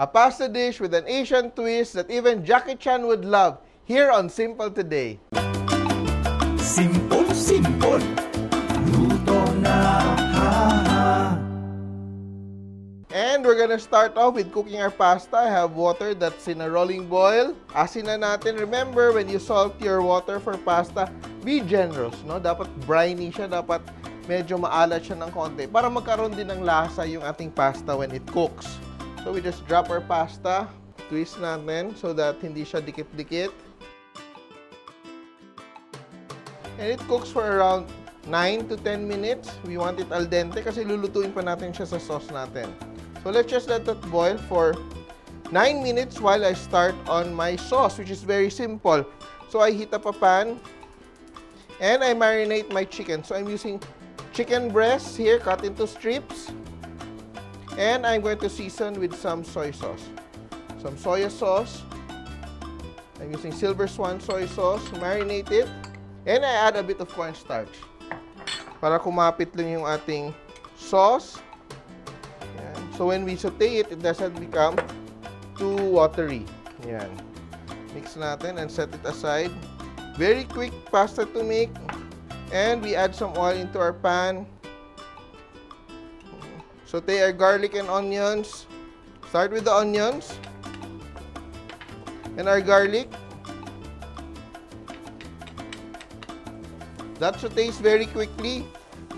A pasta dish with an Asian twist that even Jackie Chan would love, here on Simpol today. Simpol, simpol. Luto na, ha. And we're gonna start off with cooking our pasta. I have water that's in a rolling boil. Asin na natin. Remember, when you salt your water for pasta, be generous, no? Dapat briny siya, dapat medyo maalat siya ng konti para magkaroon din ng lasa yung ating pasta when it cooks. So we just drop our pasta, twist natin so that hindi siya dikit-dikit. And it cooks for around 9 to 10 minutes. We want it al dente kasi lulutuin pa natin siya sa sauce natin. So let's just let that boil for 9 minutes while I start on my sauce, which is very simple. So I heat up a pan and I marinate my chicken. So I'm using chicken breasts here cut into strips. And I'm going to season with some soy sauce. Some soya sauce. I'm using Silver Swan Soy Sauce. Marinate it. And I add a bit of cornstarch. Para kumapit lang yung ating sauce. Yan. So when we saute it, it doesn't become too watery. Yan. Mix natin and set it aside. Very quick pasta to make. And we add some oil into our pan. Saute our garlic and onions. Start with the onions and our garlic. That sautés very quickly.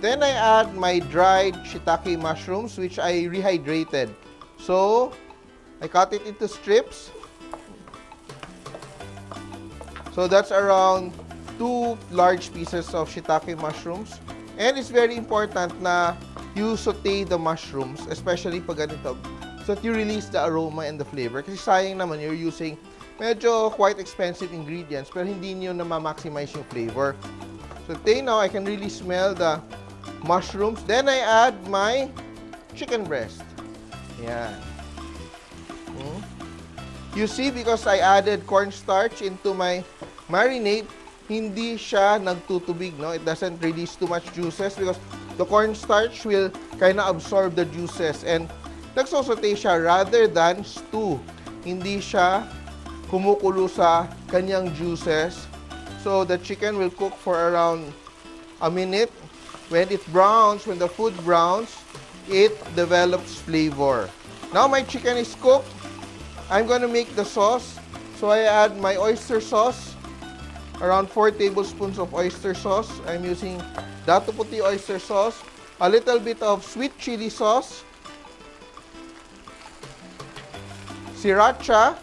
Then I add my dried shiitake mushrooms, which I rehydrated. So I cut it into strips. So that's around 2 large pieces of shiitake mushrooms. And it's very important na you saute the mushrooms, especially pag ganito, so that you release the aroma and the flavor. Kasi sayang naman, you're using medyo quite expensive ingredients, pero hindi nyo na ma-maximize yung flavor. Saute now, I can really smell the mushrooms. Then I add my chicken breast. Yan. You see, because I added cornstarch into my marinade, hindi siya nagtutubig, no? It doesn't release too much juices because the cornstarch will kind of absorb the juices and nagsosote siya rather than stew. Hindi siya kumukulo sa kanyang juices. So the chicken will cook for around a minute. When it browns, when the food browns, it develops flavor. Now my chicken is cooked. I'm going to make the sauce. So I add my oyster sauce. Around 4 tablespoons of oyster sauce. I'm using Datu Puti oyster sauce. A little bit of sweet chili sauce. Sriracha.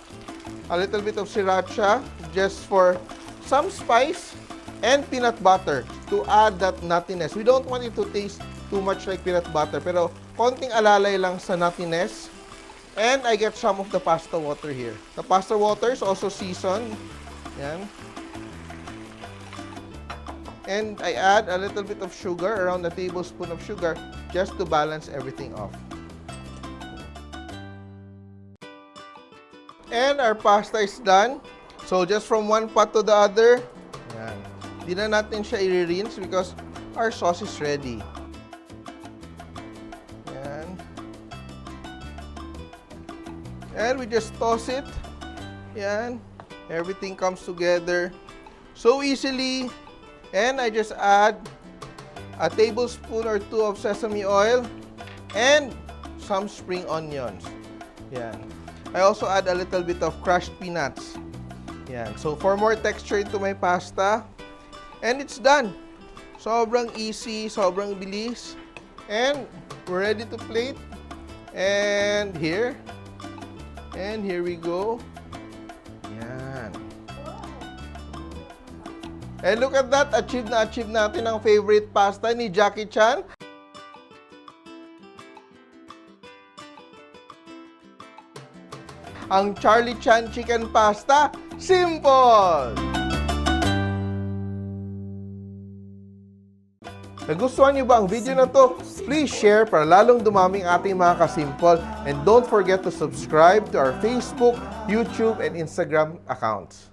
A little bit of sriracha just for some spice. And peanut butter to add that nuttiness. We don't want it to taste too much like peanut butter, pero konting alalay lang sa nuttiness. And I get some of the pasta water here. The pasta water is also seasoned. Yan. And I add a little bit of sugar, around a tablespoon of sugar, just to balance everything off. And our pasta is done. So just from one pot to the other, yan. Di na natin siya i-rinse because our sauce is ready. Yan. And we just toss it. Yan. Everything comes together so easily. And I just add a tablespoon or 2 of sesame oil and some spring onions. Yan. I also add a little bit of crushed peanuts. Yan. So for more texture into my pasta. And it's done. Sobrang easy, sobrang bilis. And we're ready to plate. And here we go. Yan. And look at that, achieve natin ang favorite pasta ni Jackie Chan. Ang Charlie Chan chicken pasta, Simpol! Nagustuhan niyo ba ang video na to? Please share para lalong dumaming ating mga kasimpol. And don't forget to subscribe to our Facebook, YouTube, and Instagram accounts.